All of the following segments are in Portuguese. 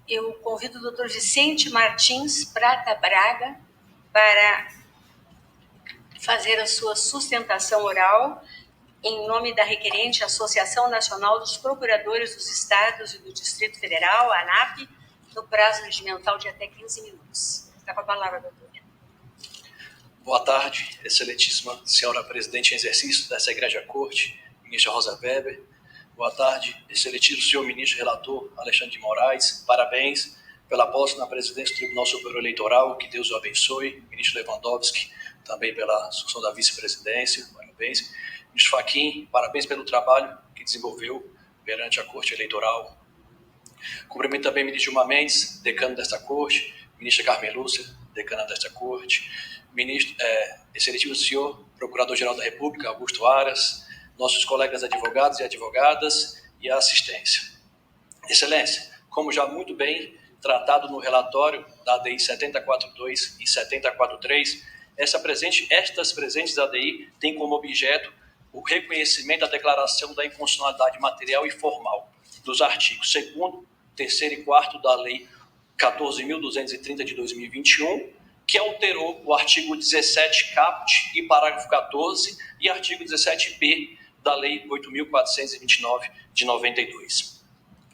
Eu convido o Dr. Vicente Martins Prata Braga para fazer a sua sustentação oral em nome da requerente Associação Nacional dos Procuradores dos Estados e do Distrito Federal, a ANAP, no prazo regimental de até 15 minutos. Está com a palavra, doutor. Boa tarde, excelentíssima senhora presidente em exercício dessa Igreja Corte, ministra Rosa Weber. Boa tarde, excelentíssimo senhor ministro relator Alexandre de Moraes. Parabéns pela posse na presidência do Tribunal Superior Eleitoral, que Deus o abençoe. Ministro Lewandowski, também pela assunção da vice-presidência, parabéns. Ministro Fachin, parabéns pelo trabalho que desenvolveu perante a Corte Eleitoral. Cumprimento também o ministro Gilmar Mendes, decano desta Corte, ministra Carmen Lúcia, decana desta Corte, ministro, excelentíssimo senhor Procurador-Geral da República, Augusto Aras, nossos colegas advogados e advogadas e a assistência. Excelência, como já muito bem tratado no relatório da ADI 7042 e 7043, estas presentes ADI têm como objeto o reconhecimento da declaração da inconstitucionalidade material e formal dos artigos 2º, 3º e 4º da Lei 14.230 de 2021, que alterou o artigo 17 caput e parágrafo 14 e artigo 17b da Lei 8.429 de 92.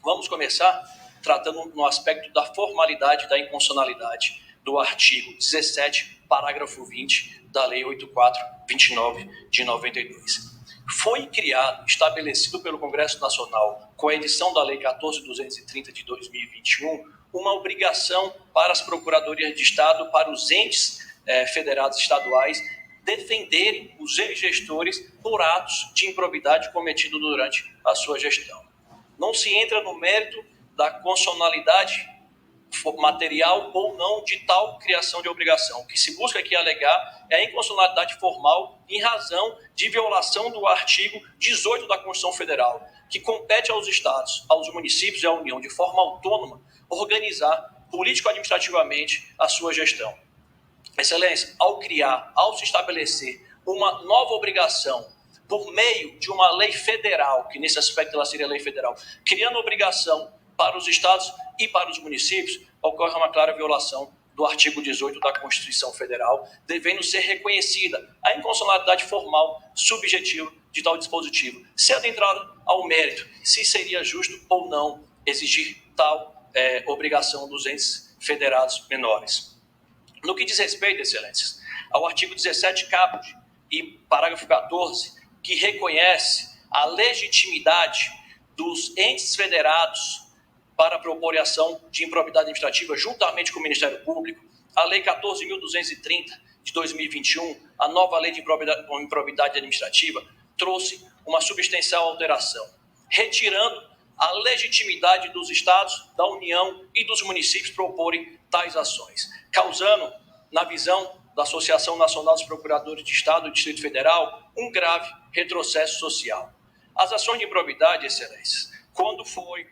Vamos começar tratando no aspecto da formalidade da inconstitucionalidade do artigo 17, parágrafo 20 da Lei 8.429 de 92. Foi criado, estabelecido pelo Congresso Nacional, com a edição da Lei 14.230 de 2021, uma obrigação para as procuradorias de Estado, para os entes federados estaduais, defenderem os ex-gestores por atos de improbidade cometidos durante a sua gestão. Não se entra no mérito da constitucionalidade material ou não de tal criação de obrigação. O que se busca aqui alegar é a inconstitucionalidade formal em razão de violação do artigo 18 da Constituição Federal, que compete aos estados, aos municípios e à União, de forma autônoma, organizar político-administrativamente a sua gestão. Excelência, ao se estabelecer uma nova obrigação por meio de uma lei federal, que nesse aspecto ela seria lei federal, criando obrigação para os estados e para os municípios, ocorre uma clara violação do artigo 18 da Constituição Federal, devendo ser reconhecida a inconstitucionalidade formal subjetiva de tal dispositivo. Se adentrado ao mérito, se seria justo ou não exigir tal obrigação dos entes federados menores. No que diz respeito, excelências, ao artigo 17 caput e parágrafo 14, que reconhece a legitimidade dos entes federados para propor ação de improbidade administrativa juntamente com o Ministério Público, a Lei 14.230 de 2021, a nova Lei de Improbidade Administrativa, trouxe uma substancial alteração, retirando a legitimidade dos estados, da União e dos municípios proporem tais ações, causando, na visão da Associação Nacional dos Procuradores de Estado e do Distrito Federal, um grave retrocesso social. As ações de improbidade, excelências, quando foi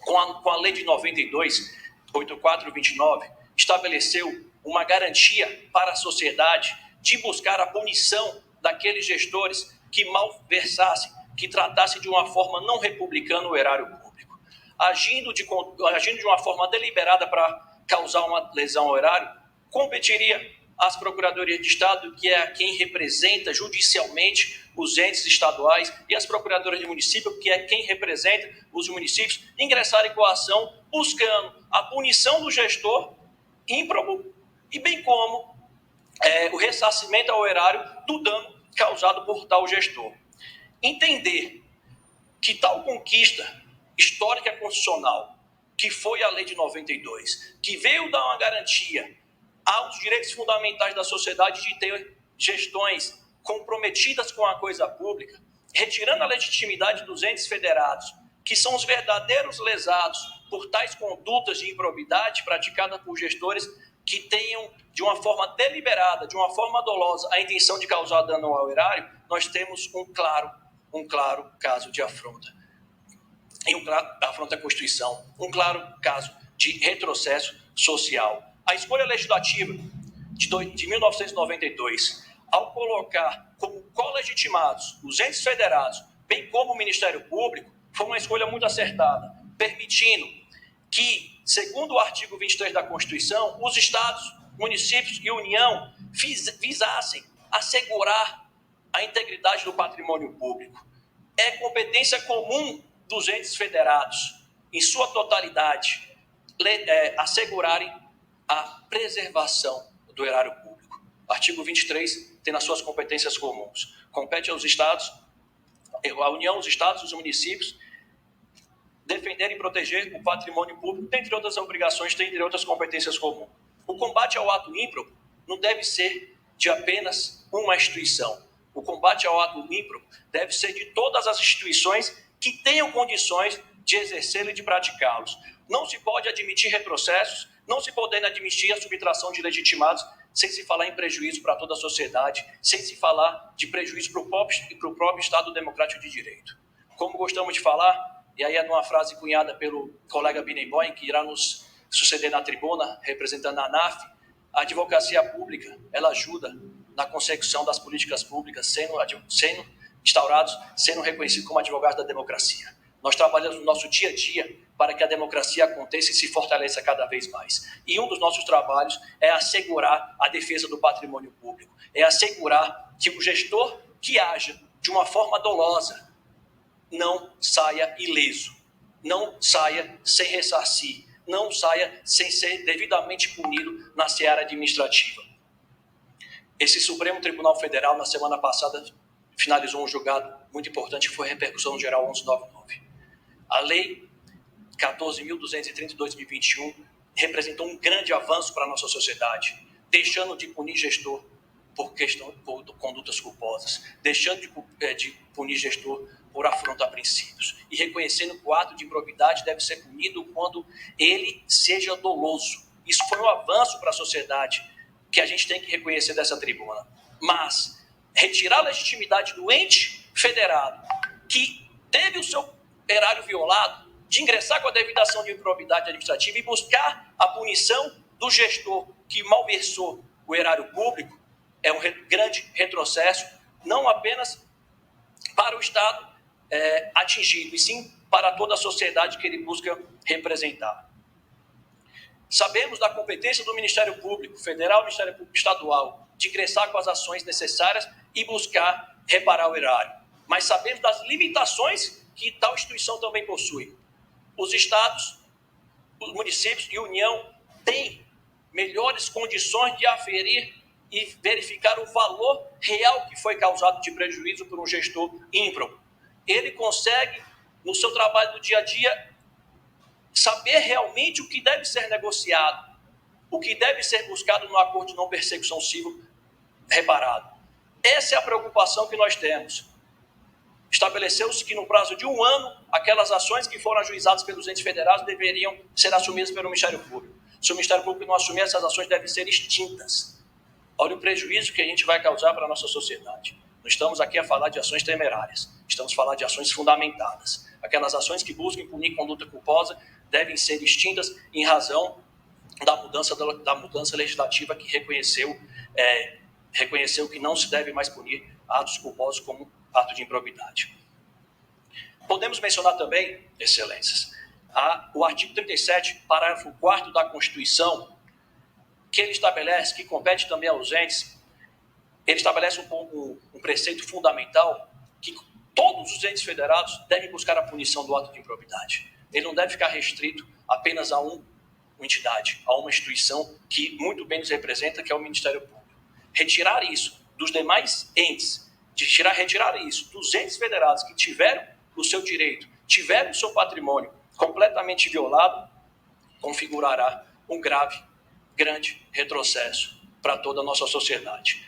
com a Lei de 92, 8429, estabeleceu uma garantia para a sociedade de buscar a punição daqueles gestores que malversassem, que tratassem de uma forma não republicana o erário público. Agindo de uma forma deliberada para causar uma lesão ao erário, competiria às procuradorias de Estado, que é quem representa judicialmente os entes estaduais, e as procuradorias de município, que é quem representa os municípios, ingressarem com a ação buscando a punição do gestor ímprobo e bem como o ressarcimento ao erário do dano causado por tal gestor. Entender que tal conquista histórica e constitucional, que foi a Lei de 92, que veio dar uma garantia aos direitos fundamentais da sociedade de ter gestões comprometidas com a coisa pública, retirando a legitimidade dos entes federados, que são os verdadeiros lesados por tais condutas de improbidade praticadas por gestores que tenham, de uma forma deliberada, de uma forma dolosa, a intenção de causar dano ao erário, nós temos um claro caso de afronta. E afronta à Constituição, um claro caso de retrocesso social. A escolha legislativa de 1992, ao colocar como colegitimados os entes federados, bem como o Ministério Público, foi uma escolha muito acertada, permitindo que segundo o artigo 23 da Constituição, os estados, municípios e União visassem assegurar a integridade do patrimônio público. É competência comum dos entes federados, em sua totalidade, assegurarem a preservação do erário público. Artigo 23 tem nas suas competências comuns. Compete aos estados, a União, os estados e os municípios defender e proteger o patrimônio público, dentre outras obrigações, dentre outras competências comuns. O combate ao ato ímprobo não deve ser de apenas uma instituição. O combate ao ato ímprobo deve ser de todas as instituições que tenham condições de exercê-lo e de praticá-los. Não se pode admitir retrocessos, não se pode admitir a subtração de legitimados, sem se falar em prejuízo para toda a sociedade, sem se falar de prejuízo para o próprio Estado Democrático de Direito. Como gostamos de falar, e aí é numa frase cunhada pelo colega Binemboim, que irá nos suceder na tribuna, representando a ANAF, a advocacia pública, ela ajuda na consecução das políticas públicas, sendo instaurados, sendo reconhecidos como advogados da democracia. Nós trabalhamos no nosso dia a dia para que a democracia aconteça e se fortaleça cada vez mais. E um dos nossos trabalhos é assegurar a defesa do patrimônio público, é assegurar que o gestor que haja de uma forma dolosa não saia ileso, não saia sem ressarcir, não saia sem ser devidamente punido na seara administrativa. Esse Supremo Tribunal Federal, na semana passada, finalizou um julgado muito importante, que foi a repercussão geral 1199. A Lei 14.230 de 2021 representou um grande avanço para a nossa sociedade, deixando de punir gestor por condutas culposas, deixando de punir gestor por afronta a princípios e reconhecendo que o ato de improbidade deve ser punido quando ele seja doloso. Isso foi um avanço para a sociedade que a gente tem que reconhecer dessa tribuna. Mas retirar a legitimidade do ente federado que teve o seu erário violado, de ingressar com a devida ação de improbidade administrativa e buscar a punição do gestor que malversou o erário público, é um grande retrocesso, não apenas para o Estado atingido, e sim para toda a sociedade que ele busca representar. Sabemos da competência do Ministério Público Federal e Ministério Público Estadual de ingressar com as ações necessárias e buscar reparar o erário. Mas sabemos das limitações que tal instituição também possui. Os estados, os municípios e a União têm melhores condições de aferir e verificar o valor real que foi causado de prejuízo por um gestor ímprobo. Ele consegue, no seu trabalho do dia a dia, saber realmente o que deve ser negociado, o que deve ser buscado no acordo de não persecução civil reparado. Essa é a preocupação que nós temos. Estabeleceu-se que no prazo de 1 ano, aquelas ações que foram ajuizadas pelos entes federados deveriam ser assumidas pelo Ministério Público. Se o Ministério Público não assumir, essas ações devem ser extintas. Olha o prejuízo que a gente vai causar para a nossa sociedade. Não estamos aqui a falar de ações temerárias, estamos a falar de ações fundamentadas. Aquelas ações que buscam punir conduta culposa devem ser extintas em razão da mudança legislativa que reconheceu que não se deve mais punir atos culposos como ato de improbidade. Podemos mencionar também, excelências, o artigo 37, parágrafo 4º da Constituição, que ele estabelece, que compete também aos entes, ele estabelece um preceito fundamental que todos os entes federados devem buscar a punição do ato de improbidade. Ele não deve ficar restrito apenas a uma entidade, a uma instituição que muito bem nos representa, que é o Ministério Público. Retirar isso dos demais entes, retirar isso dos entes federados que tiveram o seu direito, tiveram o seu patrimônio completamente violado, configurará um grande retrocesso para toda a nossa sociedade.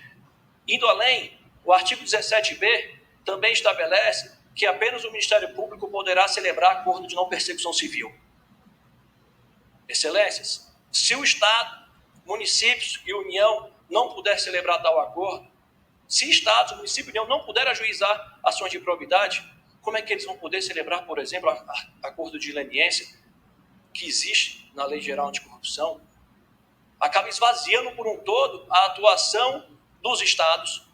Indo além, o artigo 17b também estabelece que apenas o Ministério Público poderá celebrar acordo de não persecução civil. Excelências, se o Estado, municípios e União não puder celebrar tal acordo, se Estados, municípios e União não puderem ajuizar ações de improbidade, como é que eles vão poder celebrar, por exemplo, acordo de leniência que existe na Lei Geral Anticorrupção? Acaba esvaziando por um todo a atuação dos estados,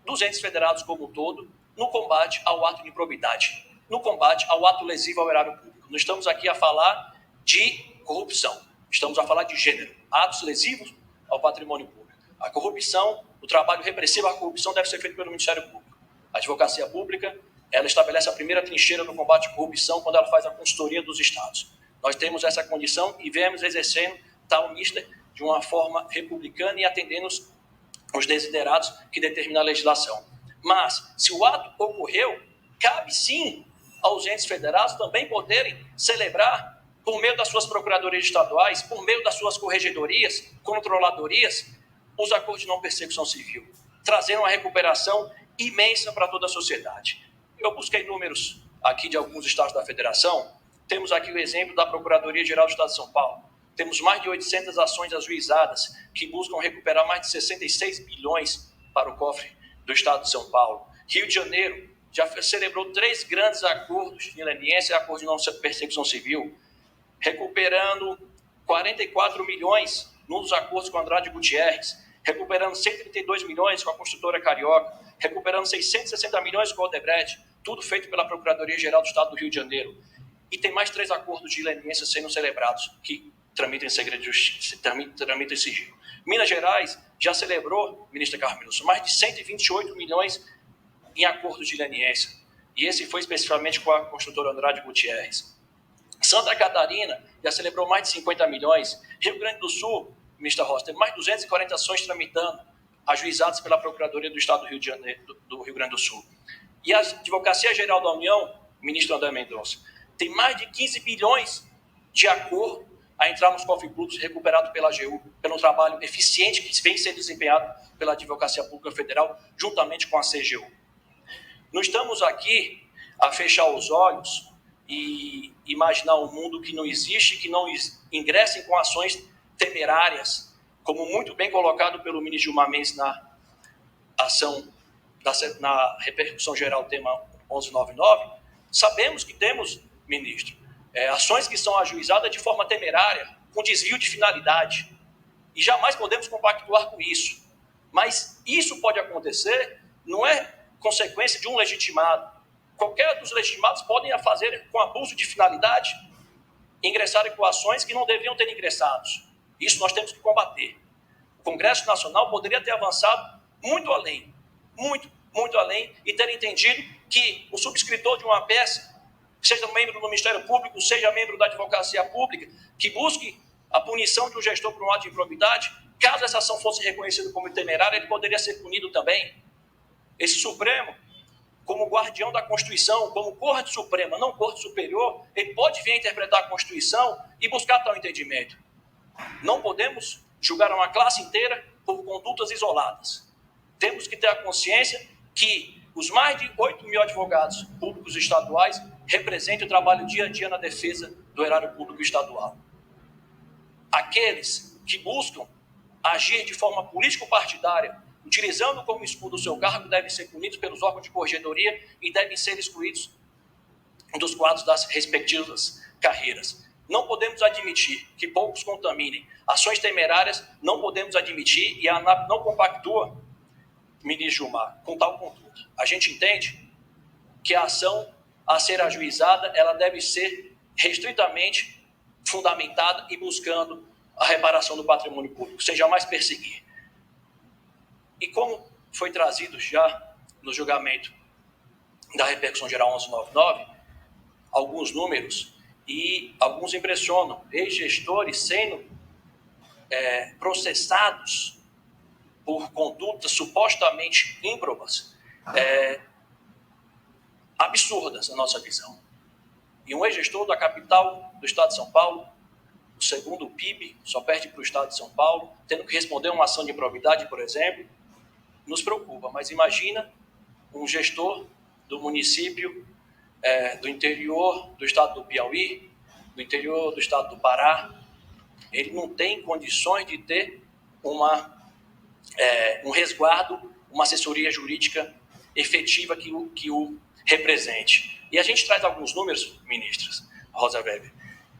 dos entes federados como um todo, no combate ao ato de improbidade, no combate ao ato lesivo ao erário público. Não estamos aqui a falar de corrupção. Estamos a falar de gênero, atos lesivos ao patrimônio público. A corrupção, o trabalho repressivo à corrupção deve ser feito pelo Ministério Público. A advocacia pública, ela estabelece a primeira trincheira no combate à corrupção quando ela faz a consultoria dos estados. Nós temos essa condição e viemos exercendo tal mista de uma forma republicana e atendendo os desiderados que determina a legislação. Mas, se o ato ocorreu, cabe sim aos entes federados também poderem celebrar, por meio das suas procuradorias estaduais, por meio das suas corregedorias, controladorias, os acordos de não persecução civil, trazendo uma recuperação imensa para toda a sociedade. Eu busquei números aqui de alguns estados da federação. Temos aqui o exemplo da Procuradoria-Geral do Estado de São Paulo. Temos mais de 800 ações ajuizadas que buscam recuperar mais de 66 bilhões para o cofre do Estado de São Paulo. Rio de Janeiro já celebrou 3 grandes acordos de leniência e acordo de não persecução civil, recuperando 44 milhões nos acordos com Andrade Gutierrez, recuperando 132 milhões com a construtora Carioca, recuperando 660 milhões com a Odebrecht, tudo feito pela Procuradoria-Geral do Estado do Rio de Janeiro. E tem mais 3 acordos de leniência sendo celebrados, que tramitam em segredo de justiça, tramitam em sigilo. Minas Gerais já celebrou, ministra Carmen Lúcia, mais de 128 milhões em acordos de leniência. E esse foi especificamente com a construtora Andrade Gutierrez. Santa Catarina já celebrou mais de 50 milhões. Rio Grande do Sul, ministra Rosa, tem mais de 240 ações tramitando, ajuizadas pela Procuradoria do Estado do Rio de Janeiro, do Rio Grande do Sul. E a Advocacia Geral da União, ministro André Mendonça, tem mais de 15 bilhões de acordo a entrar nos cofres públicos recuperado pela AGU, pelo trabalho eficiente que vem sendo desempenhado pela Advocacia Pública Federal, juntamente com a CGU. Não estamos aqui a fechar os olhos e imaginar um mundo que não existe, que não ingressem com ações temerárias, como muito bem colocado pelo ministro Gilmar Mendes na ação, na repercussão geral, tema 1199. Sabemos que temos, ministro, ações que são ajuizadas de forma temerária, com desvio de finalidade, e jamais podemos compactuar com isso. Mas isso pode acontecer, não é consequência de um legitimado. Qualquer dos legitimados podem fazer com abuso de finalidade, ingressarem com ações que não deveriam ter ingressado. Isso nós temos que combater. O Congresso Nacional poderia ter avançado muito além, muito além, e ter entendido que o subscritor de uma peça, seja membro do Ministério Público, seja membro da Advocacia Pública, que busque a punição de um gestor por um ato de improbidade, caso essa ação fosse reconhecida como temerária, ele poderia ser punido também. Esse Supremo, como guardião da Constituição, como Corte Suprema, não Corte Superior, ele pode vir a interpretar a Constituição e buscar tal entendimento. Não podemos julgar uma classe inteira por condutas isoladas. Temos que ter a consciência que os mais de 8 mil advogados públicos estaduais representam o trabalho dia a dia na defesa do erário público estadual. Aqueles que buscam agir de forma político-partidária, utilizando como escudo o seu cargo, devem ser punidos pelos órgãos de corregedoria e devem ser excluídos dos quadros das respectivas carreiras. Não podemos admitir que poucos contaminem. Ações temerárias não podemos admitir, e a ANAP não compactua, ministro Gilmar, com tal conduta. A gente entende que a ação a ser ajuizada, ela deve ser restritamente fundamentada e buscando a reparação do patrimônio público, sem jamais perseguir. E como foi trazido já no julgamento da repercussão geral 1199, alguns números, e alguns impressionam, ex-gestores sendo processados por condutas supostamente ímprobas, absurdas na nossa visão. E um ex-gestor da capital do estado de São Paulo, o segundo PIB, só perde para o estado de São Paulo, tendo que responder uma ação de improbidade, por exemplo, nos preocupa. Mas imagina um gestor do município do interior do estado do Piauí, do interior do estado do Pará, ele não tem condições de ter um resguardo, uma assessoria jurídica efetiva que o represente. E a gente traz alguns números, ministras, Rosa Weber,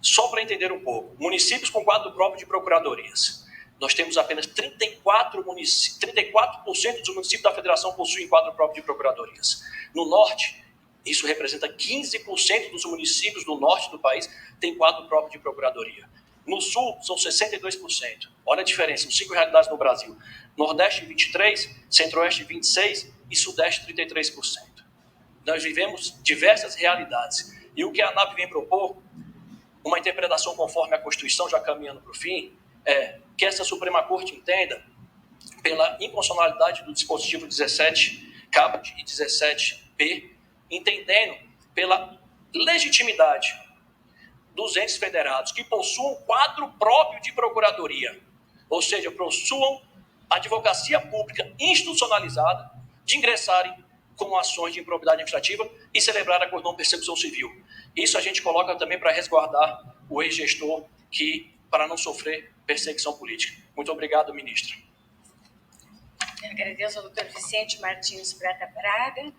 só para entender um pouco. Municípios com quadro próprio de procuradorias. Nós temos apenas 34% dos municípios da federação possuem quadro próprio de procuradorias. No norte, isso representa 15% dos municípios do norte do país tem quadro próprio de procuradoria. No Sul, são 62%. Olha a diferença, são 5 realidades no Brasil. Nordeste, 23%, Centro-Oeste, 26% e Sudeste, 33%. Nós vivemos diversas realidades. E o que a ANAP vem propor, uma interpretação conforme a Constituição, já caminhando para o fim, é que essa Suprema Corte entenda pela inconstitucionalidade do dispositivo 17 caput e 17p, entendendo pela legitimidade dos entes federados que possuam quadro próprio de procuradoria, ou seja, possuam advocacia pública institucionalizada, de ingressarem com ações de improbidade administrativa e celebrar acordo de persecução civil. Isso a gente coloca também para resguardar o ex-gestor para não sofrer perseguição política. Muito obrigado, ministra. Eu agradeço ao doutor Vicente Martins Prata Braga.